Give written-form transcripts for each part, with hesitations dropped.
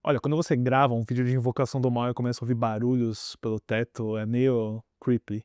Olha, quando você grava um vídeo de invocação do mal e começa a ouvir barulhos pelo teto, é meio creepy.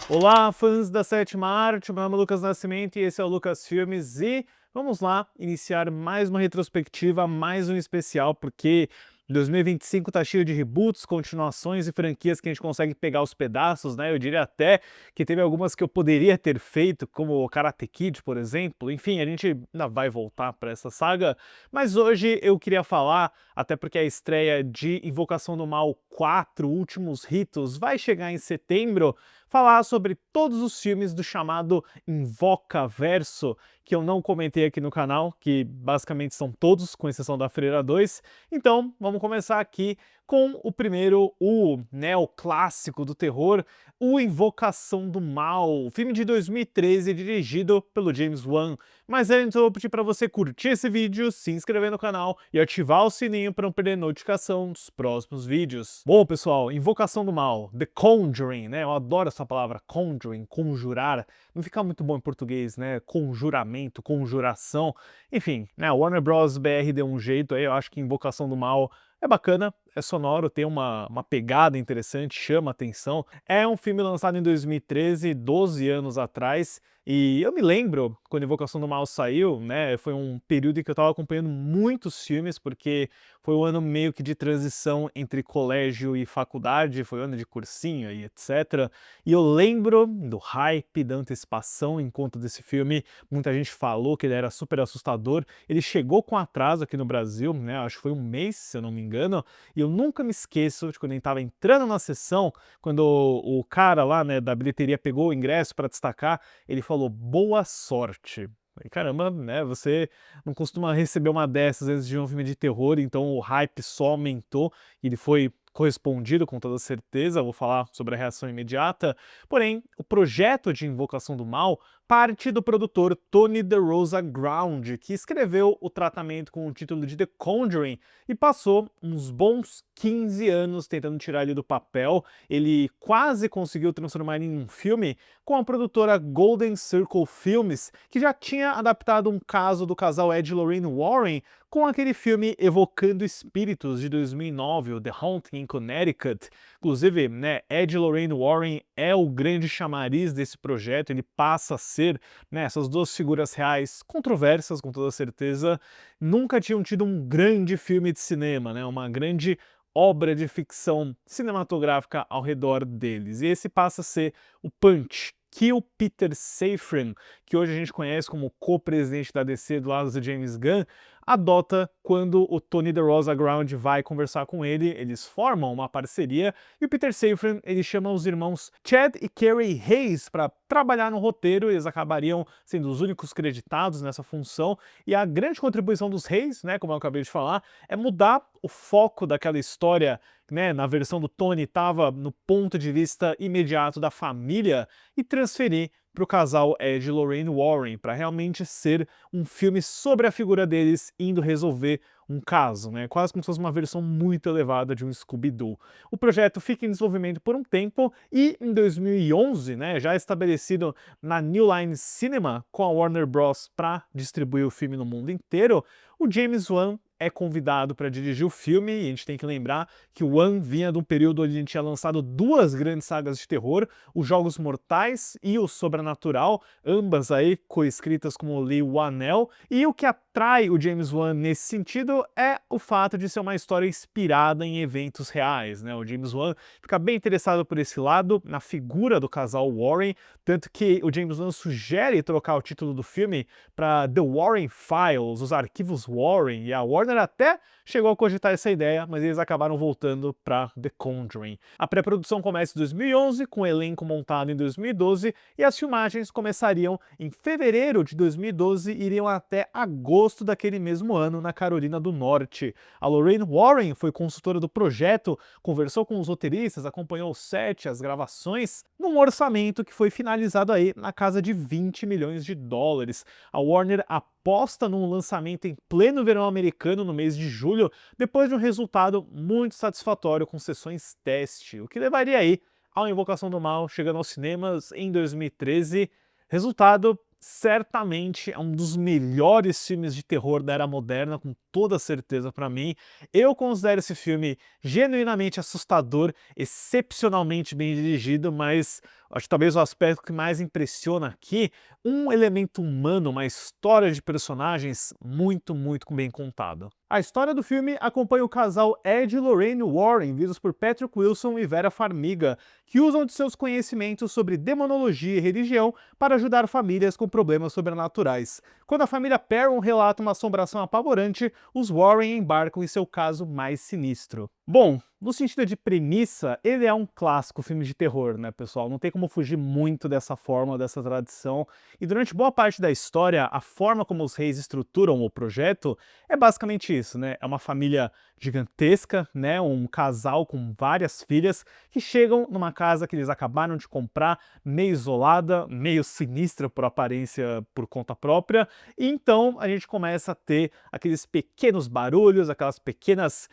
Olá, fãs da sétima arte, meu nome é Lucas Nascimento e esse é o Lucas Filmes e vamos lá iniciar mais uma retrospectiva, mais um especial, porque 2025 tá cheio de reboots, continuações e franquias que a gente consegue pegar os pedaços, né? Eu diria até que teve algumas que eu poderia ter feito, como o Karate Kid, por exemplo. Enfim, a gente ainda vai voltar para essa saga, mas hoje eu queria falar, até porque a estreia de Invocação do Mal 4, Últimos Ritos, vai chegar em setembro, falar sobre todos os filmes do chamado Invocaverso, que eu não comentei aqui no canal, que basicamente são todos, com exceção da Freira 2. Então, vamos começar aqui com o primeiro, o neoclássico do terror, o Invocação do Mal, filme de 2013 dirigido pelo James Wan. Mas antes eu vou pedir para você curtir esse vídeo, se inscrever no canal e ativar o sininho para não perder notificação dos próximos vídeos. Bom, pessoal, Invocação do Mal, The Conjuring, né? Eu adoro essa palavra Conjuring, conjurar. Não fica muito bom em português, né? Conjuramento, conjuração. Enfim, né? Warner Bros. BR deu um jeito aí, eu acho que Invocação do Mal é bacana, é sonoro, tem uma pegada interessante, chama atenção. É um filme lançado em 2013, 12 anos atrás, e eu me lembro, quando Invocação do Mal saiu, né, foi um período em que eu estava acompanhando muitos filmes, porque foi um ano meio que de transição entre colégio e faculdade, foi um ano de cursinho e etc. E eu lembro do hype, da antecipação em conta desse filme, muita gente falou que ele era super assustador, ele chegou com atraso aqui no Brasil, né, acho que foi um mês, se eu não me engano, e eu nunca me esqueço de quando ele estava entrando na sessão, quando o cara lá, né, da bilheteria pegou o ingresso para destacar, ele falou boa sorte. E caramba, né, você não costuma receber uma dessas antes de um filme de terror, então o hype só aumentou e ele foi correspondido com toda certeza, vou falar sobre a reação imediata, porém, o projeto de Invocação do Mal parte do produtor Tony DeRosa Ground, que escreveu o tratamento com o título de The Conjuring e passou uns bons 15 anos tentando tirar ele do papel. Ele quase conseguiu transformar ele em um filme com a produtora Golden Circle Films, que já tinha adaptado um caso do casal Ed e Lorraine Warren com aquele filme Evocando Espíritos de 2009, o The Haunting in Connecticut. Inclusive, né, Ed e Lorraine Warren é o grande chamariz desse projeto, ele passa a ser, né, essas duas figuras reais controversas, com toda certeza, nunca tinham tido um grande filme de cinema, né, uma grande obra de ficção cinematográfica ao redor deles. E esse passa a ser o Punch, que o Peter Safran, que hoje a gente conhece como co-presidente da DC do lado do James Gunn, adota quando o Tony DeRosa Ground vai conversar com ele, eles formam uma parceria e o Peter Safran ele chama os irmãos Chad e Carey Hayes para trabalhar no roteiro, eles acabariam sendo os únicos creditados nessa função e a grande contribuição dos Hayes, né, como eu acabei de falar, é mudar o foco daquela história, né, na versão do Tony estava no ponto de vista imediato da família e transferir para o casal Ed e Lorraine Warren, para realmente ser um filme sobre a figura deles indo resolver um caso, né? Quase como se fosse uma versão muito elevada de um Scooby-Doo. O projeto fica em desenvolvimento por um tempo e em 2011, né, já estabelecido na New Line Cinema com a Warner Bros. Para distribuir o filme no mundo inteiro, o James Wan é convidado para dirigir o filme, e a gente tem que lembrar que o Wan vinha de um período onde a gente tinha lançado duas grandes sagas de terror, os Jogos Mortais e o Sobrenatural, ambas aí coescritas com o Lee Whannell, e o que atrai o James Wan nesse sentido é o fato de ser uma história inspirada em eventos reais, né? O James Wan fica bem interessado por esse lado, na figura do casal Warren, tanto que o James Wan sugere trocar o título do filme para The Warren Files, os arquivos Warren, e a Warner até chegou a cogitar essa ideia, mas eles acabaram voltando para The Conjuring. A pré-produção começa em 2011, com o elenco montado em 2012, e as filmagens começariam em fevereiro de 2012 e iriam até agosto daquele mesmo ano na Carolina do Norte. A Lorraine Warren foi consultora do projeto, conversou com os roteiristas, acompanhou o set, as gravações, num orçamento que foi finalizado aí na casa de 20 milhões de dólares. A Warner aposta num lançamento em pleno verão americano no mês de julho, depois de um resultado muito satisfatório com sessões teste, o que levaria aí à Invocação do Mal chegando aos cinemas em 2013. Resultado, certamente é um dos melhores filmes de terror da era moderna, com toda certeza para mim. Eu considero esse filme genuinamente assustador, excepcionalmente bem dirigido, mas acho que talvez o aspecto que mais impressiona aqui, um elemento humano, uma história de personagens muito bem contada. A história do filme acompanha o casal Ed e Lorraine Warren, vistos por Patrick Wilson e Vera Farmiga, que usam de seus conhecimentos sobre demonologia e religião para ajudar famílias com problemas sobrenaturais. Quando a família Perron relata uma assombração apavorante, os Warren embarcam em seu caso mais sinistro. Bom, no sentido de premissa, ele é um clássico filme de terror, né, pessoal? Não tem como fugir muito dessa forma, dessa tradição. E durante boa parte da história, a forma como os reis estruturam o projeto é basicamente isso, né? É uma família gigantesca, né? Um casal com várias filhas que chegam numa casa que eles acabaram de comprar, meio isolada, meio sinistra por aparência por conta própria. E então a gente começa a ter aqueles pequenos barulhos, aquelas pequenas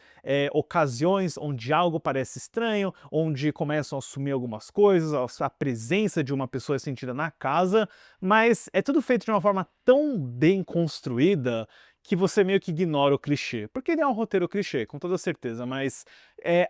ocasiões onde algo parece estranho, onde começam a assumir algumas coisas, a presença de uma pessoa é sentida na casa, mas é tudo feito de uma forma tão bem construída que você meio que ignora o clichê. Porque ele é um roteiro clichê, com toda certeza, mas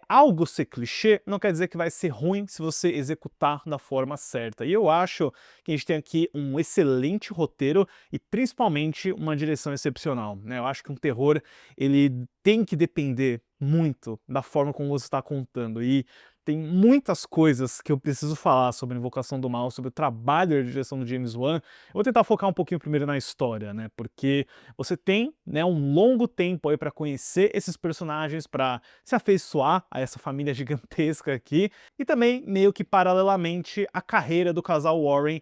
algo ser clichê não quer dizer que vai ser ruim se você executar da forma certa. E eu acho que a gente tem aqui um excelente roteiro e principalmente uma direção excepcional, né? Eu acho que um terror, ele tem que depender muito da forma como você está contando. E tem muitas coisas que eu preciso falar sobre a Invocação do Mal, sobre o trabalho de direção do James Wan. Eu vou tentar focar um pouquinho primeiro na história, né? Porque você tem, né, um longo tempo aí para conhecer esses personagens, para se afeiçoar a essa família gigantesca aqui, e também meio que paralelamente a carreira do casal Warren,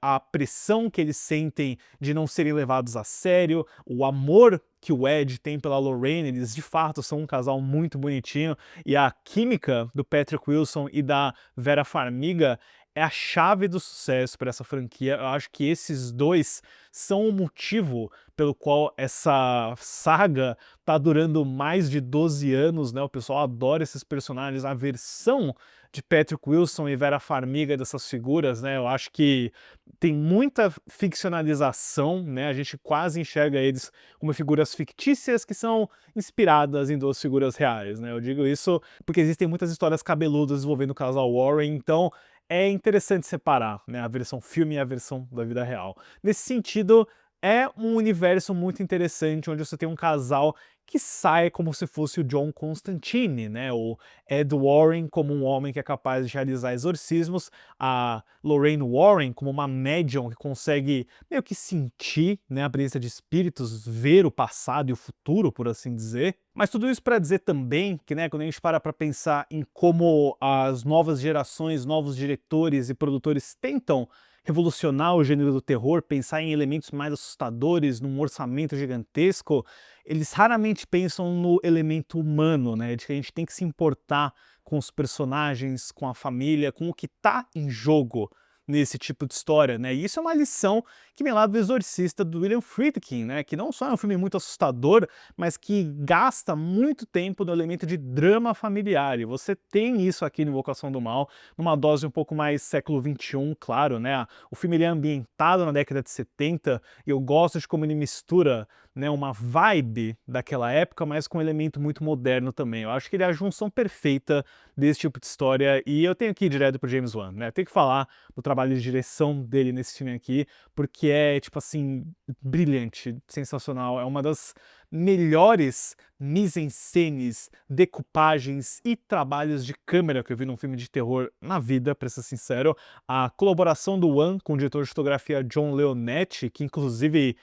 a pressão que eles sentem de não serem levados a sério, o amor que o Ed tem pela Lorraine, eles de fato são um casal muito bonitinho, e a química do Patrick Wilson e da Vera Farmiga é a chave do sucesso para essa franquia. Eu acho que esses dois são o motivo pelo qual essa saga tá durando mais de 12 anos, né? O pessoal adora esses personagens, a versão de Patrick Wilson e Vera Farmiga dessas figuras, né? Eu acho que tem muita ficcionalização, né? A gente quase enxerga eles como figuras fictícias que são inspiradas em duas figuras reais, né? Eu digo isso porque existem muitas histórias cabeludas envolvendo o casal Warren, então é interessante separar, né, a versão filme e a versão da vida real. Nesse sentido, é um universo muito interessante, onde você tem um casal que sai como se fosse o John Constantine, né? O Ed Warren como um homem que é capaz de realizar exorcismos, a Lorraine Warren como uma médium que consegue meio que sentir, né, a presença de espíritos, ver o passado e o futuro, por assim dizer. Mas tudo isso para dizer também que, né, quando a gente para pensar em como as novas gerações, novos diretores e produtores tentam revolucionar o gênero do terror, pensar em elementos mais assustadores, num orçamento gigantesco, eles raramente pensam no elemento humano, né? De que a gente tem que se importar com os personagens, com a família, com o que tá em jogo nesse tipo de história, né? E isso é uma lição que vem lá do Exorcista do William Friedkin, né? Que não só é um filme muito assustador, mas que gasta muito tempo no elemento de drama familiar. E você tem isso aqui no Invocação do Mal, numa dose um pouco mais século XXI, claro, né? O filme ele é ambientado na década de 70 e eu gosto de como ele mistura, né, uma vibe daquela época, mas com um elemento muito moderno também. Eu acho que ele é a junção perfeita desse tipo de história e eu tenho que ir direto pro James Wan, né? Eu tenho que falar do trabalho de direção dele nesse filme aqui, porque é, tipo assim, brilhante, sensacional. É uma das melhores mise-en-scenes, decoupagens e trabalhos de câmera que eu vi num filme de terror na vida, pra ser sincero. A colaboração do Wan com o diretor de fotografia John Leonetti, que inclusive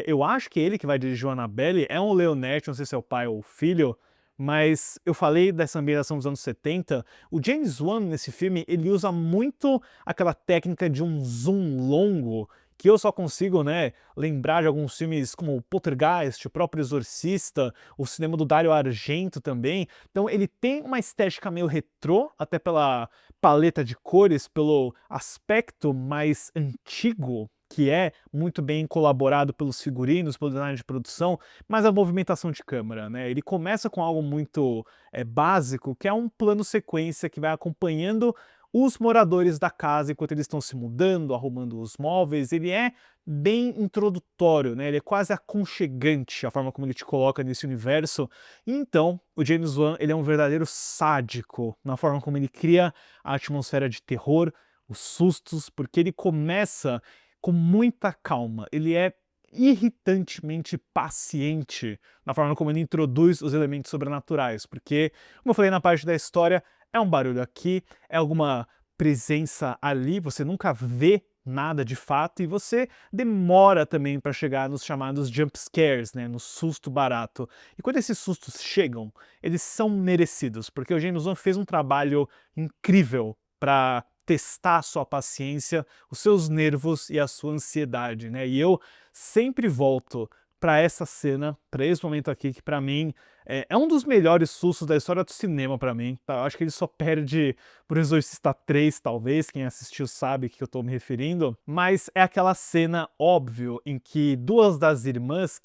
eu acho que ele que vai dirigir o Annabelle, é um Leonetti, não sei se é o pai ou o filho, mas eu falei dessa ambientação dos anos 70, o James Wan nesse filme, ele usa muito aquela técnica de um zoom longo, que eu só consigo, né, lembrar de alguns filmes como Poltergeist, o próprio Exorcista, o cinema do Dario Argento também. Então ele tem uma estética meio retrô, até pela paleta de cores, pelo aspecto mais antigo, que é muito bem colaborado pelos figurinos, pelo design de produção, mas a movimentação de câmera, né? Ele começa com algo muito básico, que é um plano sequência que vai acompanhando os moradores da casa enquanto eles estão se mudando, arrumando os móveis. Ele é bem introdutório, né? Ele é quase aconchegante a forma como ele te coloca nesse universo. E então, o James Wan, ele é um verdadeiro sádico na forma como ele cria a atmosfera de terror, os sustos, porque ele começa com muita calma. Ele é irritantemente paciente na forma como ele introduz os elementos sobrenaturais, porque, como eu falei na parte da história, é um barulho aqui, é alguma presença ali, você nunca vê nada de fato e você demora também para chegar nos chamados jump scares, né, no susto barato. E quando esses sustos chegam, eles são merecidos, porque o James Wan fez um trabalho incrível para testar a sua paciência, os seus nervos e a sua ansiedade, né? E eu sempre volto para essa cena, para esse momento aqui, que para mim é um dos melhores sustos da história do cinema para mim, tá? Eu acho que ele só perde por Exorcista 3, talvez, quem assistiu sabe que eu tô me referindo, mas é aquela cena, óbvio, em que duas das irmãs,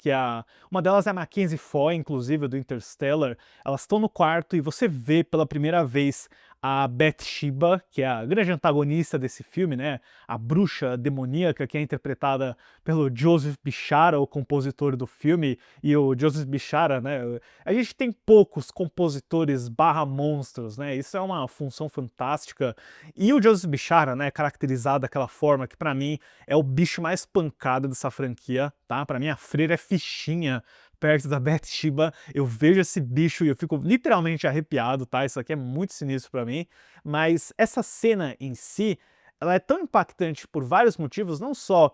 uma delas é a Mackenzie Foy, inclusive, do Interstellar, elas estão no quarto e você vê pela primeira vez a Bathsheba, que é a grande antagonista desse filme, né? A bruxa demoníaca, que é interpretada pelo Joseph Bishara, o compositor do filme, e o Joseph Bishara, né? A gente tem poucos compositores barra monstros, né? Isso é uma função fantástica. E o Joseph Bishara, né, caracterizado daquela forma que pra mim é o bicho mais pancado dessa franquia, tá? Pra mim a freira é fichinha perto da Bathsheba, eu vejo esse bicho e eu fico literalmente arrepiado, tá? Isso aqui é muito sinistro pra mim, mas essa cena em si, ela é tão impactante por vários motivos, não só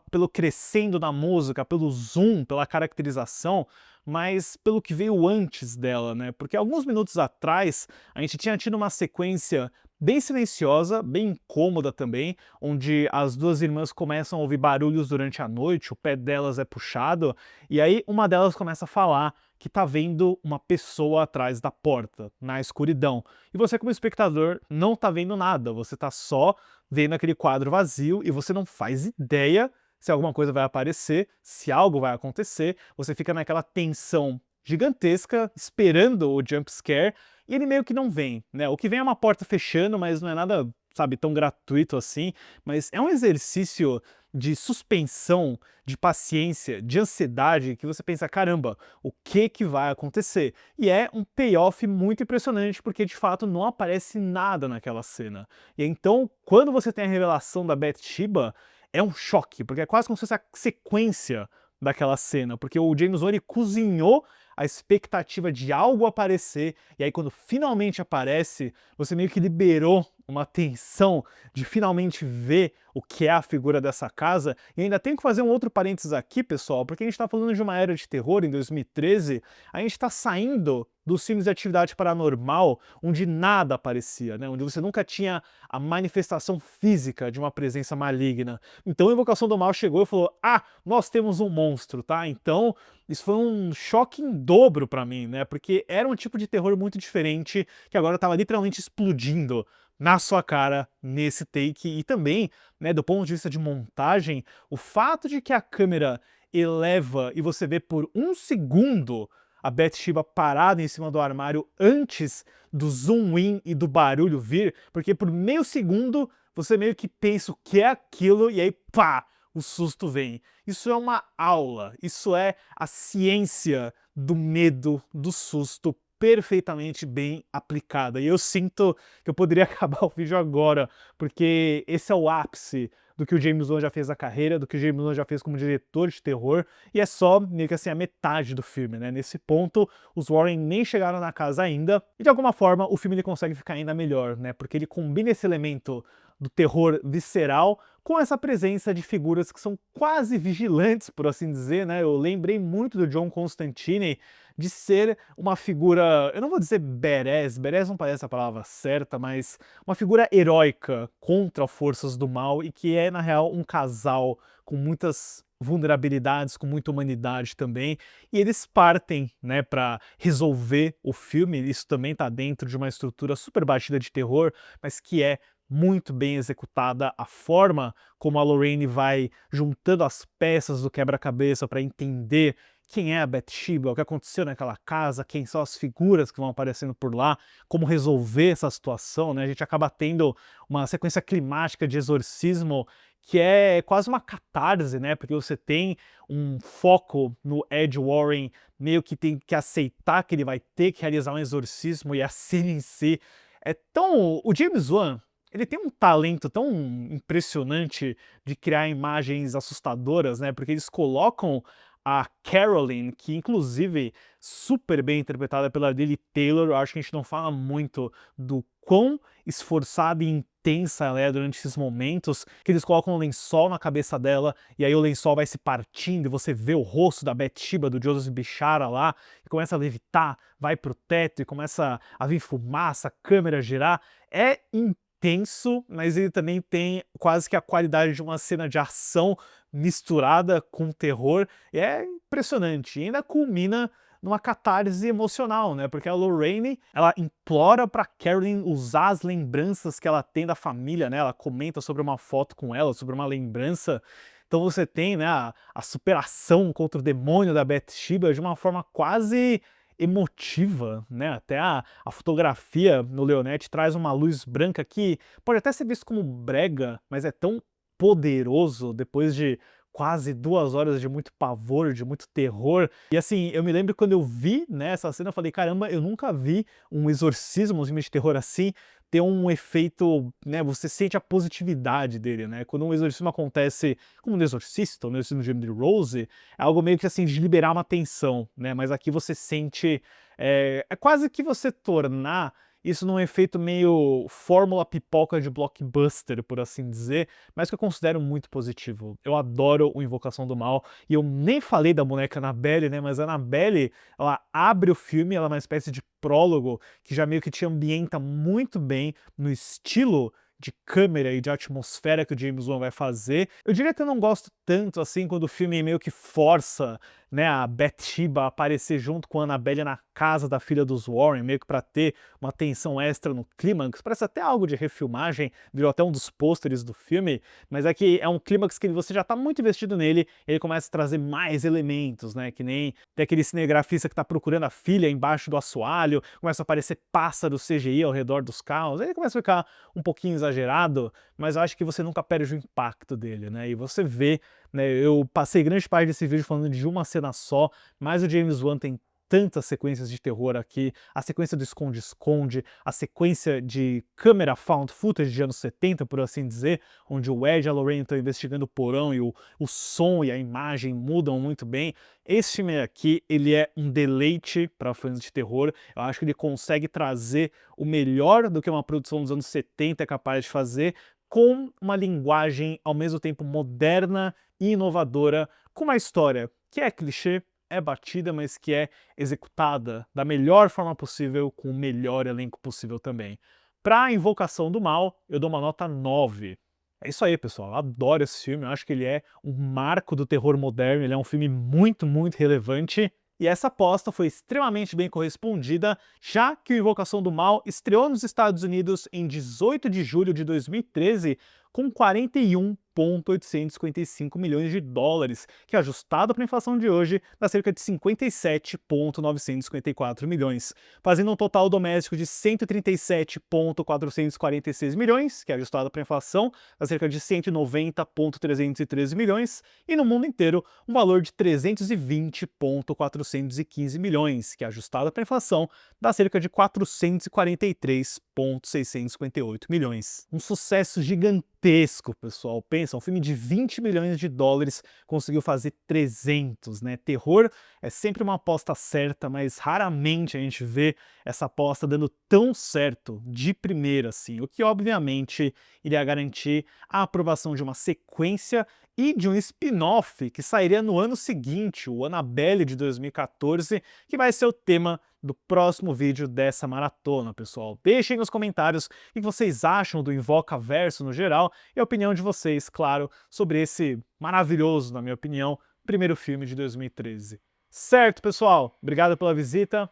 pelo crescendo da música, pelo zoom, pela caracterização, mas pelo que veio antes dela, né? Porque alguns minutos atrás, a gente tinha tido uma sequência bem silenciosa, bem incômoda também, onde as duas irmãs começam a ouvir barulhos durante a noite, o pé delas é puxado, e aí uma delas começa a falar que tá vendo uma pessoa atrás da porta, na escuridão. E você, como espectador, não tá vendo nada, você tá só vendo aquele quadro vazio e você não faz ideia se alguma coisa vai aparecer, se algo vai acontecer, você fica naquela tensão gigantesca, esperando o jump scare, e ele meio que não vem, né? O que vem é uma porta fechando, mas não é nada, sabe, tão gratuito assim, mas é um exercício de suspensão, de paciência, de ansiedade, que você pensa, caramba, o que vai acontecer? E é um payoff muito impressionante, porque de fato não aparece nada naquela cena. E então, quando você tem a revelação da Bathsheba, é um choque, porque é quase como se fosse a sequência daquela cena, porque o James Wan ele cozinhou a expectativa de algo aparecer, e aí quando finalmente aparece, você meio que liberou uma tensão de finalmente ver o que é a figura dessa casa. E ainda tenho que fazer um outro parênteses aqui, pessoal, porque a gente está falando de uma era de terror em 2013, a gente está saindo dos filmes de atividade paranormal, onde nada aparecia, né? Onde você nunca tinha a manifestação física de uma presença maligna. Então a Invocação do Mal chegou e falou, ah, nós temos um monstro, tá? Então isso foi um choque em dobro pra mim, né? Porque era um tipo de terror muito diferente, que agora tava literalmente explodindo na sua cara nesse take. E também, né, do ponto de vista de montagem, o fato de que a câmera eleva e você vê por um segundo a Bathsheba parada em cima do armário antes do zoom in e do barulho vir, porque por meio segundo você meio que pensa o que é aquilo e aí pá, o susto vem. Isso é uma aula, isso é a ciência do medo, do susto perfeitamente bem aplicada. E eu sinto que eu poderia acabar o vídeo agora, porque esse é o ápice do que o James Wan já fez na carreira, do que o James Wan já fez como diretor de terror, e é só meio que assim a metade do filme, né? Nesse ponto, os Warren nem chegaram na casa ainda, e de alguma forma o filme ele consegue ficar ainda melhor, né? Porque ele combina esse elemento do terror visceral com essa presença de figuras que são quase vigilantes, por assim dizer, né? Eu lembrei muito do John Constantine de ser uma figura, eu não vou dizer badass não parece a palavra certa, mas uma figura heróica contra forças do mal e que é, na real, um casal com muitas vulnerabilidades, com muita humanidade também, e eles partem, né, para resolver o filme. Isso também tá dentro de uma estrutura super batida de terror, mas que é muito bem executada a forma como a Lorraine vai juntando as peças do quebra-cabeça para entender quem é a Bathsheba, o que aconteceu naquela casa, quem são as figuras que vão aparecendo por lá, como resolver essa situação, né? A gente acaba tendo uma sequência climática de exorcismo que é quase uma catarse, né? Porque você tem um foco no Ed Warren meio que tem que aceitar que ele vai ter que realizar um exorcismo e a cena em si é tão... O James Wan, ele tem um talento tão impressionante de criar imagens assustadoras, né? Porque eles colocam a Carolyn, que inclusive super bem interpretada pela Lili Taylor. Eu acho que a gente não fala muito do quão esforçada e intensa ela é durante esses momentos, que eles colocam um lençol na cabeça dela, e aí o lençol vai se partindo, e você vê o rosto da Bathsheba, do Joseph Bishara lá, e começa a levitar, vai pro teto, e começa a vir fumaça, a câmera girar. É intenso, mas ele também tem quase que a qualidade de uma cena de ação misturada com terror, e é impressionante, e ainda culmina numa catarse emocional, né? Porque a Lorraine, ela implora pra Carolyn usar as lembranças que ela tem da família, né? Ela comenta sobre uma foto com ela, sobre uma lembrança. Então você tem, né, a superação contra o demônio da Bathsheba de uma forma quase emotiva, né? Até a fotografia no Leonette traz uma luz branca que pode até ser visto como brega, mas é tão poderoso depois de quase 2 horas de muito pavor, de muito terror. E assim, eu me lembro quando eu vi, né, essa cena, eu falei, caramba, eu nunca vi um exorcismo, um filme de terror assim, ter um efeito, né, você sente a positividade dele, né? Quando um exorcismo acontece como no Exorcista, ou no exorcismo de Emily Rose, é algo meio que assim, de liberar uma tensão, né? Mas aqui você sente, é quase que você tornar isso num efeito meio fórmula pipoca de blockbuster, por assim dizer, mas que eu considero muito positivo. Eu adoro o Invocação do Mal, e eu nem falei da boneca Annabelle, né, mas a Annabelle, ela abre o filme, ela é uma espécie de prólogo que já meio que te ambienta muito bem no estilo de câmera e de atmosfera que o James Wan vai fazer. Eu diria que eu não gosto tanto assim quando o filme meio que força, né, a Bathsheba a aparecer junto com a Annabelle na casa da filha dos Warren, meio que pra ter uma tensão extra no clímax. Parece até algo de refilmagem, virou até um dos pôsteres do filme, mas é que é um clímax que você já tá muito investido nele, e ele começa a trazer mais elementos, né, que nem tem aquele cinegrafista que tá procurando a filha embaixo do assoalho, começa a aparecer pássaros CGI ao redor dos carros, aí ele começa a ficar um pouquinho exagerado, mas eu acho que você nunca perde o impacto dele, né, e você vê, né, eu passei grande parte desse vídeo falando de uma cena só, mas o James Wan tem tantas sequências de terror aqui, a sequência do esconde-esconde, a sequência de câmera found footage de anos 70, por assim dizer, onde o Ed e a Lorraine estão investigando o porão e o som e a imagem mudam muito bem. Esse filme aqui, ele é um deleite para fãs de terror. Eu acho que ele consegue trazer o melhor do que uma produção dos anos 70 é capaz de fazer, com uma linguagem ao mesmo tempo moderna e inovadora, com uma história que é clichê, é batida, mas que é executada da melhor forma possível, com o melhor elenco possível também. Pra Invocação do Mal, eu dou uma nota 9. É isso aí, pessoal. Eu adoro esse filme, eu acho que ele é um marco do terror moderno, ele é um filme muito, muito relevante. E essa aposta foi extremamente bem correspondida, já que o Invocação do Mal estreou nos Estados Unidos em 18 de julho de 2013, com 41,855 milhões de dólares, que ajustado para a inflação de hoje dá cerca de 57,954 milhões, fazendo um total doméstico de 137,446 milhões, que ajustado para a inflação dá cerca de 190,313 milhões, e no mundo inteiro um valor de 320,415 milhões, que ajustado para a inflação dá cerca de 443,658 milhões. Um sucesso gigantesco, pessoal. Pensa, um filme de 20 milhões de dólares conseguiu fazer 300, né? Terror é sempre uma aposta certa, mas raramente a gente vê essa aposta dando tão certo de primeira assim, o que obviamente iria garantir a aprovação de uma sequência e de um spin-off que sairia no ano seguinte, o Annabelle de 2014, que vai ser o tema do próximo vídeo dessa maratona, pessoal. Deixem nos comentários o que vocês acham do Invocaverso no geral e a opinião de vocês, claro, sobre esse maravilhoso, na minha opinião, primeiro filme de 2013. Certo, pessoal? Obrigado pela visita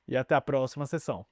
e até a próxima sessão.